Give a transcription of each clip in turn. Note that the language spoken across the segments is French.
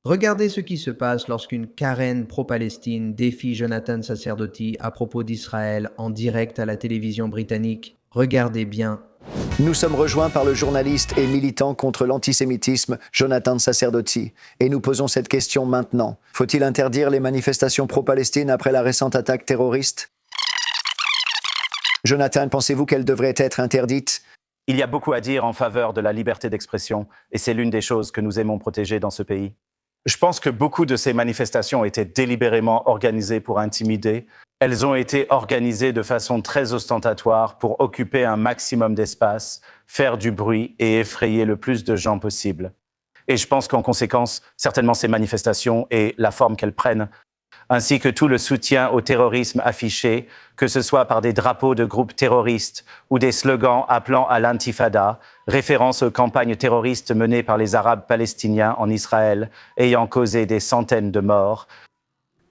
Regardez ce qui se passe lorsqu'une Karen pro-Palestine défie Jonathan Sacerdotti à propos d'Israël en direct à la télévision britannique. Regardez bien. Nous sommes rejoints par le journaliste et militant contre l'antisémitisme Jonathan Sacerdotti. Et nous posons cette question maintenant. Faut-il interdire les manifestations pro-Palestine après la récente attaque terroriste? Jonathan, pensez-vous qu'elles devraient être interdites? Il y a beaucoup à dire en faveur de la liberté d'expression, et c'est l'une des choses que nous aimons protéger dans ce pays. Je pense que beaucoup de ces manifestations ont été délibérément organisées pour intimider. Elles ont été organisées de façon très ostentatoire pour occuper un maximum d'espace, faire du bruit et effrayer le plus de gens possible. Et je pense qu'en conséquence, certainement ces manifestations et la forme qu'elles prennent, ainsi que tout le soutien au terrorisme affiché, que ce soit par des drapeaux de groupes terroristes ou des slogans appelant à l'intifada, référence aux campagnes terroristes menées par les Arabes palestiniens en Israël, ayant causé des centaines de morts.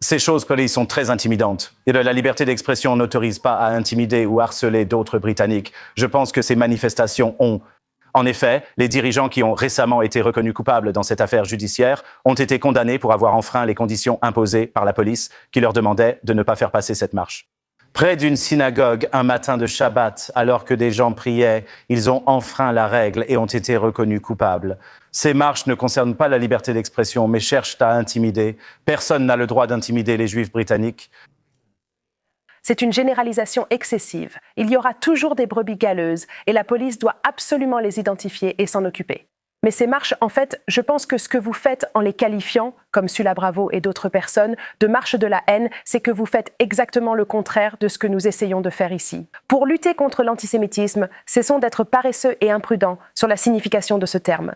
Ces choses, police, sont très intimidantes. Et la liberté d'expression n'autorise pas à intimider ou harceler d'autres Britanniques. Je pense que ces manifestations ont. En effet, les dirigeants qui ont récemment été reconnus coupables dans cette affaire judiciaire ont été condamnés pour avoir enfreint les conditions imposées par la police qui leur demandait de ne pas faire passer cette marche. Près d'une synagogue, un matin de Shabbat, alors que des gens priaient, ils ont enfreint la règle et ont été reconnus coupables. Ces marches ne concernent pas la liberté d'expression, mais cherchent à intimider. Personne n'a le droit d'intimider les Juifs britanniques. C'est une généralisation excessive. Il y aura toujours des brebis galeuses et la police doit absolument les identifier et s'en occuper. Mais ces marches, en fait, je pense que ce que vous faites en les qualifiant, comme Sula Bravo et d'autres personnes, de marches de la haine, c'est que vous faites exactement le contraire de ce que nous essayons de faire ici. Pour lutter contre l'antisémitisme, cessons d'être paresseux et imprudents sur la signification de ce terme.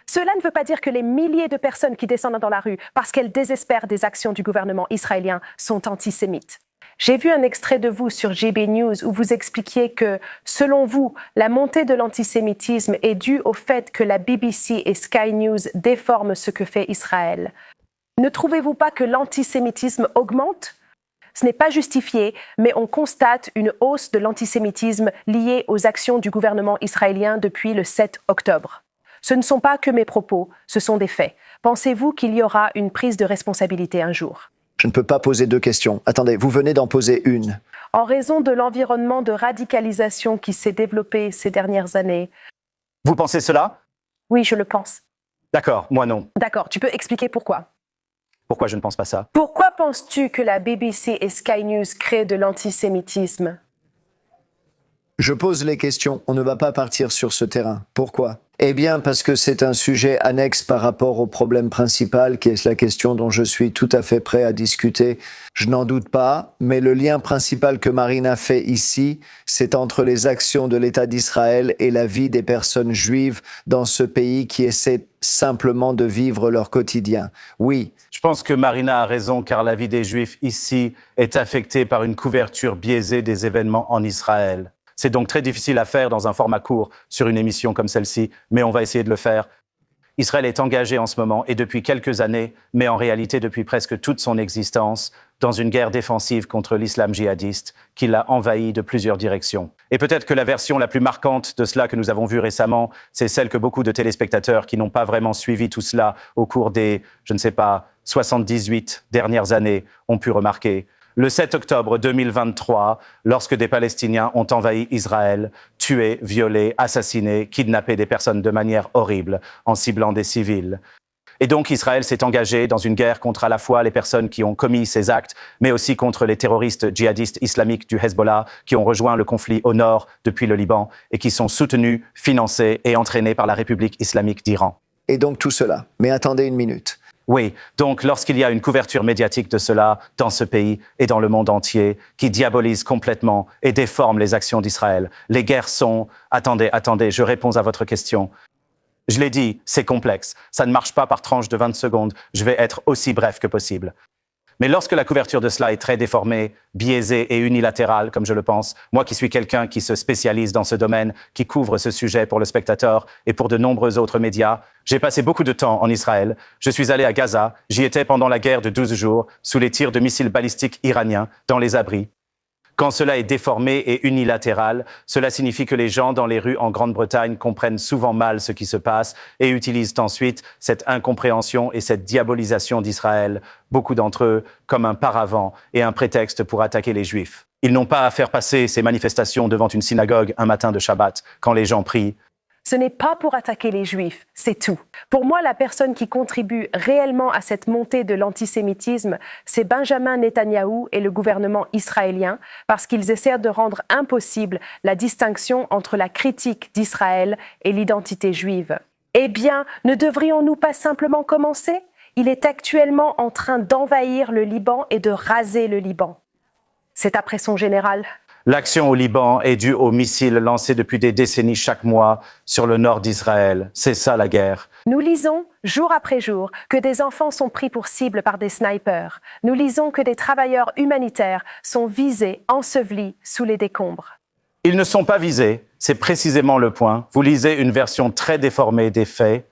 Cela ne veut pas dire que les milliers de personnes qui descendent dans la rue parce qu'elles désespèrent des actions du gouvernement israélien sont antisémites. J'ai vu un extrait de vous sur GB News où vous expliquiez que, selon vous, la montée de l'antisémitisme est due au fait que la BBC et Sky News déforment ce que fait Israël. Ne trouvez-vous pas que l'antisémitisme augmente ? Ce n'est pas justifié, mais on constate une hausse de l'antisémitisme liée aux actions du gouvernement israélien depuis le 7 octobre. Ce ne sont pas que mes propos, ce sont des faits. Pensez-vous qu'il y aura une prise de responsabilité un jour ? Je ne peux pas poser deux questions. Attendez, vous venez d'en poser une. En raison de l'environnement de radicalisation qui s'est développé ces dernières années. Vous pensez cela? Oui, je le pense. D'accord, moi non. D'accord, tu peux expliquer pourquoi? Pourquoi je ne pense pas ça? Pourquoi penses-tu que la BBC et Sky News créent de l'antisémitisme? Je pose les questions, on ne va pas partir sur ce terrain. Pourquoi? Eh bien, parce que c'est un sujet annexe par rapport au problème principal, qui est la question dont je suis tout à fait prêt à discuter. Je n'en doute pas, mais le lien principal que Marina fait ici, c'est entre les actions de l'État d'Israël et la vie des personnes juives dans ce pays qui essaient simplement de vivre leur quotidien. Oui. Je pense que Marina a raison, car la vie des Juifs ici est affectée par une couverture biaisée des événements en Israël. C'est donc très difficile à faire dans un format court sur une émission comme celle-ci, mais on va essayer de le faire. Israël est engagé en ce moment, et depuis quelques années, mais en réalité depuis presque toute son existence, dans une guerre défensive contre l'islam djihadiste qui l'a envahi de plusieurs directions. Et peut-être que la version la plus marquante de cela que nous avons vu récemment, c'est celle que beaucoup de téléspectateurs qui n'ont pas vraiment suivi tout cela au cours des, 78 dernières années ont pu remarquer. Le 7 octobre 2023, lorsque des Palestiniens ont envahi Israël, tué, violé, assassiné, kidnappé des personnes de manière horrible, en ciblant des civils. Et donc Israël s'est engagé dans une guerre contre à la fois les personnes qui ont commis ces actes, mais aussi contre les terroristes djihadistes islamiques du Hezbollah qui ont rejoint le conflit au nord depuis le Liban et qui sont soutenus, financés et entraînés par la République islamique d'Iran. Et donc tout cela. Mais attendez une minute. Oui, donc lorsqu'il y a une couverture médiatique de cela dans ce pays et dans le monde entier, qui diabolise complètement et déforme les actions d'Israël, les guerres sont... Attendez, je réponds à votre question. Je l'ai dit, c'est complexe. Ça ne marche pas par tranche de 20 secondes. Je vais être aussi bref que possible. Mais lorsque la couverture de cela est très déformée, biaisée et unilatérale, comme je le pense, moi qui suis quelqu'un qui se spécialise dans ce domaine, qui couvre ce sujet pour le Spectateur et pour de nombreux autres médias, j'ai passé beaucoup de temps en Israël. Je suis allé à Gaza, j'y étais pendant la guerre de 12 jours, sous les tirs de missiles balistiques iraniens, dans les abris. Quand cela est déformé et unilatéral, cela signifie que les gens dans les rues en Grande-Bretagne comprennent souvent mal ce qui se passe et utilisent ensuite cette incompréhension et cette diabolisation d'Israël, beaucoup d'entre eux, comme un paravent et un prétexte pour attaquer les Juifs. Ils n'ont pas à faire passer ces manifestations devant une synagogue un matin de Shabbat, quand les gens prient. Ce n'est pas pour attaquer les Juifs, c'est tout. Pour moi, la personne qui contribue réellement à cette montée de l'antisémitisme, c'est Benjamin Netanyahou et le gouvernement israélien, parce qu'ils essaient de rendre impossible la distinction entre la critique d'Israël et l'identité juive. Eh bien, ne devrions-nous pas simplement commencer ? Il est actuellement en train d'envahir le Liban et de raser le Liban. C'est après son général. L'action au Liban est due aux missiles lancés depuis des décennies chaque mois sur le nord d'Israël. C'est ça la guerre. Nous lisons, jour après jour, que des enfants sont pris pour cible par des snipers. Nous lisons que des travailleurs humanitaires sont visés, ensevelis sous les décombres. Ils ne sont pas visés, c'est précisément le point. Vous lisez une version très déformée des faits.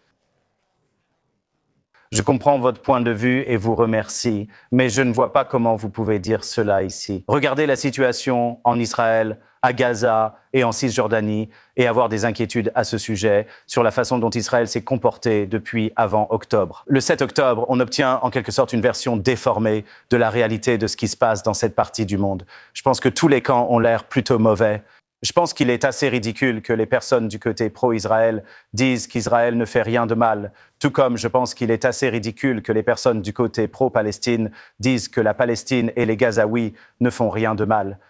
Je comprends votre point de vue et vous remercie, mais je ne vois pas comment vous pouvez dire cela ici. Regardez la situation en Israël, à Gaza et en Cisjordanie et avoir des inquiétudes à ce sujet sur la façon dont Israël s'est comporté depuis avant octobre. Le 7 octobre, on obtient en quelque sorte une version déformée de la réalité de ce qui se passe dans cette partie du monde. Je pense que tous les camps ont l'air plutôt mauvais. Je pense qu'il est assez ridicule que les personnes du côté pro-Israël disent qu'Israël ne fait rien de mal, tout comme je pense qu'il est assez ridicule que les personnes du côté pro-Palestine disent que la Palestine et les Gazaouis ne font rien de mal.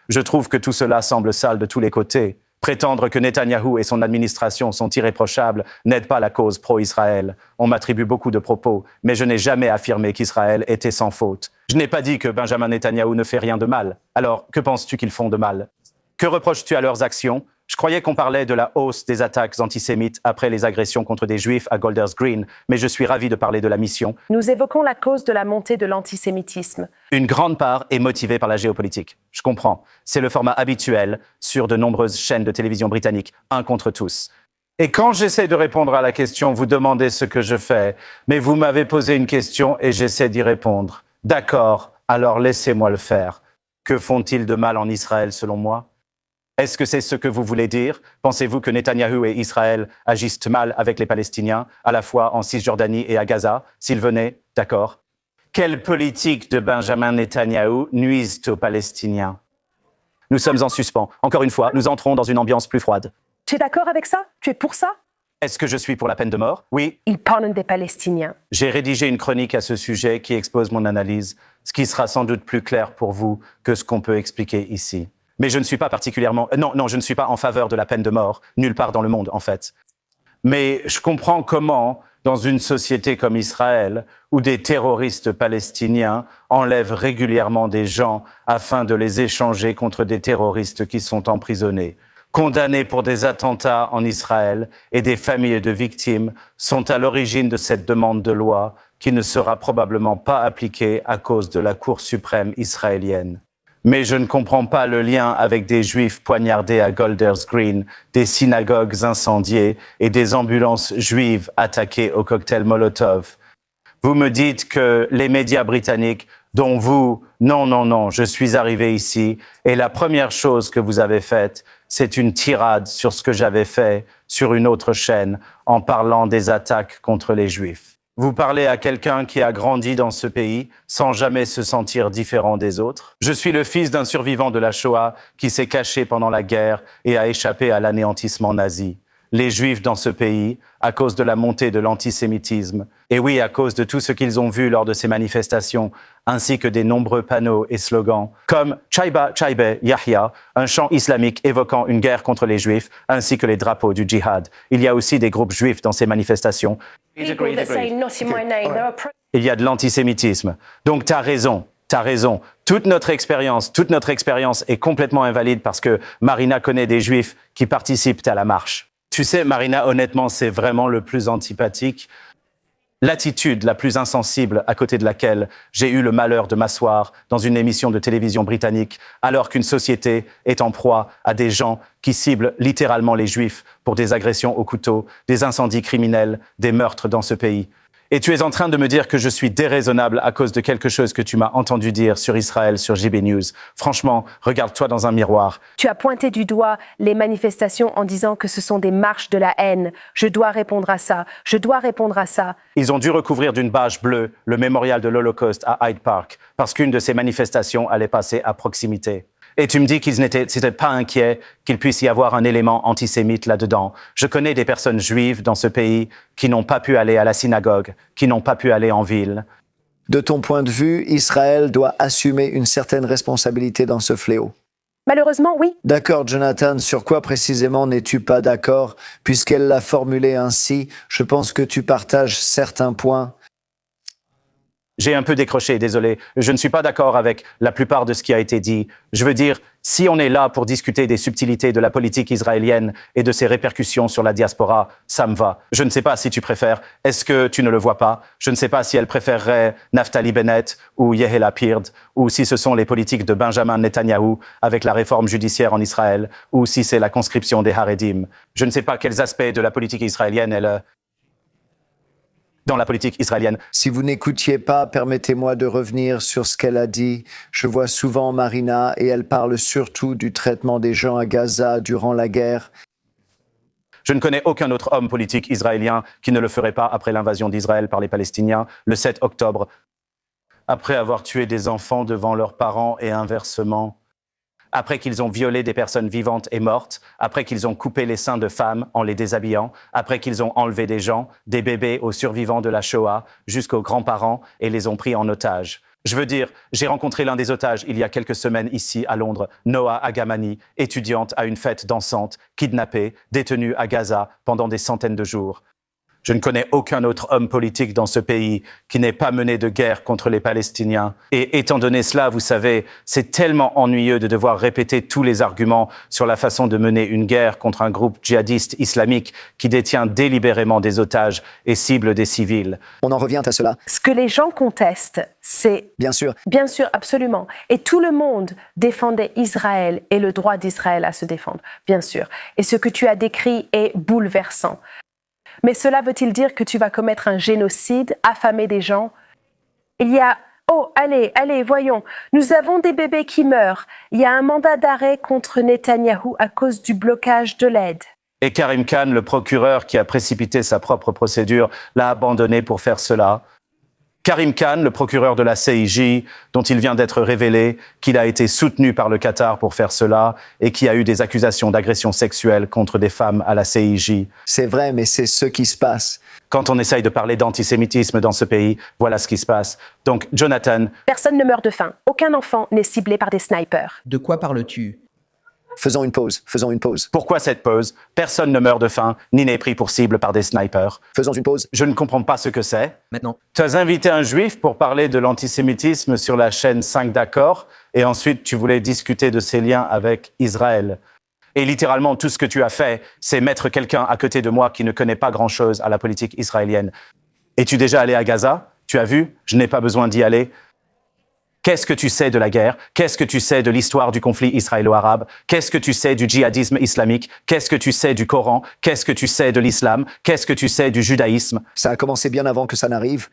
Je trouve que tout cela semble sale de tous les côtés. Prétendre que Netanyahou et son administration sont irréprochables n'aide pas la cause pro-Israël. On m'attribue beaucoup de propos, mais je n'ai jamais affirmé qu'Israël était sans faute. Je n'ai pas dit que Benjamin Netanyahou ne fait rien de mal. Alors, que penses-tu qu'ils font de mal ? Que reproches-tu à leurs actions ? Je croyais qu'on parlait de la hausse des attaques antisémites après les agressions contre des Juifs à Golders Green, mais je suis ravi de parler de la mission. Nous évoquons la cause de la montée de l'antisémitisme. Une grande part est motivée par la géopolitique. Je comprends. C'est le format habituel sur de nombreuses chaînes de télévision britanniques, un contre tous. Et quand j'essaie de répondre à la question, vous demandez ce que je fais, mais vous m'avez posé une question et j'essaie d'y répondre. D'accord, alors laissez-moi le faire. Que font-ils de mal en Israël selon moi ? Est-ce que c'est ce que vous voulez dire ? Pensez-vous que Netanyahou et Israël agissent mal avec les Palestiniens, à la fois en Cisjordanie et à Gaza, s'ils venaient ? D'accord. Quelle politique de Benjamin Netanyahou nuisent aux Palestiniens ? Nous sommes en suspens. Encore une fois, nous entrons dans une ambiance plus froide. Tu es d'accord avec ça ? Tu es pour ça ? Est-ce que je suis pour la peine de mort ? Oui. Ils parlent des Palestiniens. J'ai rédigé une chronique à ce sujet qui expose mon analyse, ce qui sera sans doute plus clair pour vous que ce qu'on peut expliquer ici. Mais je ne suis pas particulièrement... Non, je ne suis pas en faveur de la peine de mort, nulle part dans le monde, en fait. Mais je comprends comment, dans une société comme Israël, où des terroristes palestiniens enlèvent régulièrement des gens afin de les échanger contre des terroristes qui sont emprisonnés, condamnés pour des attentats en Israël, et des familles de victimes sont à l'origine de cette demande de loi qui ne sera probablement pas appliquée à cause de la Cour suprême israélienne. Mais je ne comprends pas le lien avec des Juifs poignardés à Golders Green, des synagogues incendiées et des ambulances juives attaquées au cocktail Molotov. Vous me dites que les médias britanniques, dont vous, non, je suis arrivé ici, et la première chose que vous avez faite, c'est une tirade sur ce que j'avais fait sur une autre chaîne en parlant des attaques contre les Juifs. Vous parlez à quelqu'un qui a grandi dans ce pays sans jamais se sentir différent des autres. Je suis le fils d'un survivant de la Shoah qui s'est caché pendant la guerre et a échappé à l'anéantissement nazi. Les Juifs dans ce pays, à cause de la montée de l'antisémitisme, et oui, à cause de tout ce qu'ils ont vu lors de ces manifestations, ainsi que des nombreux panneaux et slogans, comme « Chaiba, Chaibe, Yahya », un chant islamique évoquant une guerre contre les Juifs, ainsi que les drapeaux du djihad. Il y a aussi des groupes juifs dans ces manifestations. Il y a de l'antisémitisme. Donc t'as raison. Toute notre expérience est complètement invalide parce que Marina connaît des Juifs qui participent à la marche. Tu sais, Marina, honnêtement, c'est vraiment le plus antipathique. L'attitude la plus insensible à côté de laquelle j'ai eu le malheur de m'asseoir dans une émission de télévision britannique alors qu'une société est en proie à des gens qui ciblent littéralement les Juifs pour des agressions au couteau, des incendies criminels, des meurtres dans ce pays. Et tu es en train de me dire que je suis déraisonnable à cause de quelque chose que tu m'as entendu dire sur Israël, sur JB News. Franchement, regarde-toi dans un miroir. Tu as pointé du doigt les manifestations en disant que ce sont des marches de la haine. Je dois répondre à ça. Je dois répondre à ça. Ils ont dû recouvrir d'une bâche bleue le mémorial de l'Holocauste à Hyde Park parce qu'une de ces manifestations allait passer à proximité. Et tu me dis qu'ils n'étaient pas inquiets qu'il puisse y avoir un élément antisémite là-dedans. Je connais des personnes juives dans ce pays qui n'ont pas pu aller à la synagogue, qui n'ont pas pu aller en ville. De ton point de vue, Israël doit assumer une certaine responsabilité dans ce fléau. Malheureusement, oui. D'accord, Jonathan, sur quoi précisément n'es-tu pas d'accord? Puisqu'elle l'a formulé ainsi, je pense que tu partages certains points. J'ai un peu décroché, désolé. Je ne suis pas d'accord avec la plupart de ce qui a été dit. Je veux dire, si on est là pour discuter des subtilités de la politique israélienne et de ses répercussions sur la diaspora, ça me va. Je ne sais pas si tu préfères. Est-ce que tu ne le vois pas? Je ne sais pas si elle préférerait Naftali Bennett ou Yair Lapid, ou si ce sont les politiques de Benjamin Netanyahou avec la réforme judiciaire en Israël, ou si c'est la conscription des Haredim. Je ne sais pas quels aspects de la politique israélienne elle... dans la politique israélienne. Si vous n'écoutiez pas, permettez-moi de revenir sur ce qu'elle a dit. Je vois souvent Marina et elle parle surtout du traitement des gens à Gaza durant la guerre. Je ne connais aucun autre homme politique israélien qui ne le ferait pas après l'invasion d'Israël par les Palestiniens le 7 octobre, après avoir tué des enfants devant leurs parents et inversement. Après qu'ils ont violé des personnes vivantes et mortes, après qu'ils ont coupé les seins de femmes en les déshabillant, après qu'ils ont enlevé des gens, des bébés aux survivants de la Shoah, jusqu'aux grands-parents, et les ont pris en otage. Je veux dire, j'ai rencontré l'un des otages il y a quelques semaines ici à Londres, Noah Agamani, étudiante à une fête dansante, kidnappée, détenue à Gaza pendant des centaines de jours. Je ne connais aucun autre homme politique dans ce pays qui n'ait pas mené de guerre contre les Palestiniens. Et étant donné cela, vous savez, c'est tellement ennuyeux de devoir répéter tous les arguments sur la façon de mener une guerre contre un groupe djihadiste islamique qui détient délibérément des otages et cible des civils. On en revient à cela. Ce que les gens contestent, c'est... Bien sûr. Bien sûr, absolument. Et tout le monde défendait Israël et le droit d'Israël à se défendre, bien sûr. Et ce que tu as décrit est bouleversant. Mais cela veut-il dire que tu vas commettre un génocide, affamer des gens? Il y a... Oh, allez, voyons. Nous avons des bébés qui meurent. Il y a un mandat d'arrêt contre Netanyahou à cause du blocage de l'aide. Et Karim Khan, le procureur qui a précipité sa propre procédure, l'a abandonné pour faire cela. Karim Khan, le procureur de la CIJ, dont il vient d'être révélé qu'il a été soutenu par le Qatar pour faire cela et qui a eu des accusations d'agression sexuelle contre des femmes à la CIJ. C'est vrai, mais c'est ce qui se passe. Quand on essaye de parler d'antisémitisme dans ce pays, voilà ce qui se passe. Donc, Jonathan... Personne ne meurt de faim. Aucun enfant n'est ciblé par des snipers. De quoi parles-tu? Faisons une pause. Pourquoi cette pause? Personne ne meurt de faim, ni n'est pris pour cible par des snipers. Faisons une pause. Je ne comprends pas ce que c'est. Maintenant. Tu as invité un juif pour parler de l'antisémitisme sur la chaîne 5 d'accord, et ensuite tu voulais discuter de ses liens avec Israël. Et littéralement, tout ce que tu as fait, c'est mettre quelqu'un à côté de moi qui ne connaît pas grand-chose à la politique israélienne. Es-tu déjà allé à Gaza? Tu as vu? Je n'ai pas besoin d'y aller. Qu'est-ce que tu sais de la guerre? Qu'est-ce que tu sais de l'histoire du conflit israélo-arabe? Qu'est-ce que tu sais du djihadisme islamique? Qu'est-ce que tu sais du Coran? Qu'est-ce que tu sais de l'islam? Qu'est-ce que tu sais du judaïsme? Ça a commencé bien avant que ça n'arrive.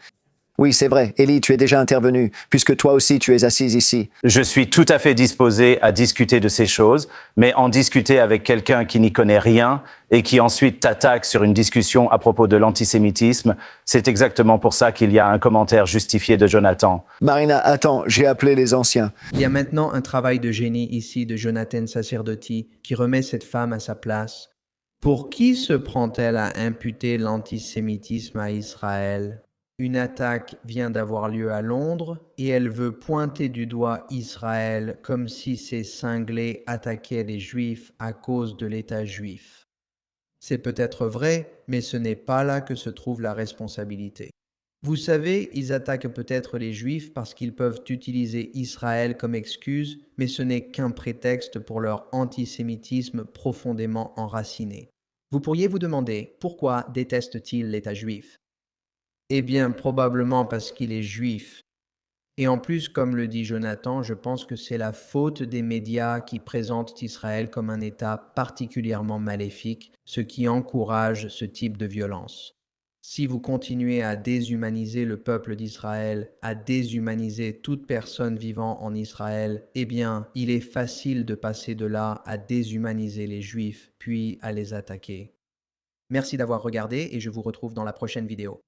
Oui, c'est vrai. Élie, tu es déjà intervenu, puisque toi aussi tu es assise ici. Je suis tout à fait disposé à discuter de ces choses, mais en discuter avec quelqu'un qui n'y connaît rien et qui ensuite t'attaque sur une discussion à propos de l'antisémitisme, c'est exactement pour ça qu'il y a un commentaire justifié de Jonathan. Marina, attends, j'ai appelé les anciens. Il y a maintenant un travail de génie ici de Jonathan Sacerdoti qui remet cette femme à sa place. Pour qui se prend-elle à imputer l'antisémitisme à Israël? Une attaque vient d'avoir lieu à Londres et elle veut pointer du doigt Israël comme si ces cinglés attaquaient les Juifs à cause de l'État juif. C'est peut-être vrai, mais ce n'est pas là que se trouve la responsabilité. Vous savez, ils attaquent peut-être les Juifs parce qu'ils peuvent utiliser Israël comme excuse, mais ce n'est qu'un prétexte pour leur antisémitisme profondément enraciné. Vous pourriez vous demander, pourquoi détestent-ils l'État juif? Eh bien, probablement parce qu'il est juif. Et en plus, comme le dit Jonathan, je pense que c'est la faute des médias qui présentent Israël comme un État particulièrement maléfique, ce qui encourage ce type de violence. Si vous continuez à déshumaniser le peuple d'Israël, à déshumaniser toute personne vivant en Israël, eh bien, il est facile de passer de là à déshumaniser les Juifs, puis à les attaquer. Merci d'avoir regardé et je vous retrouve dans la prochaine vidéo.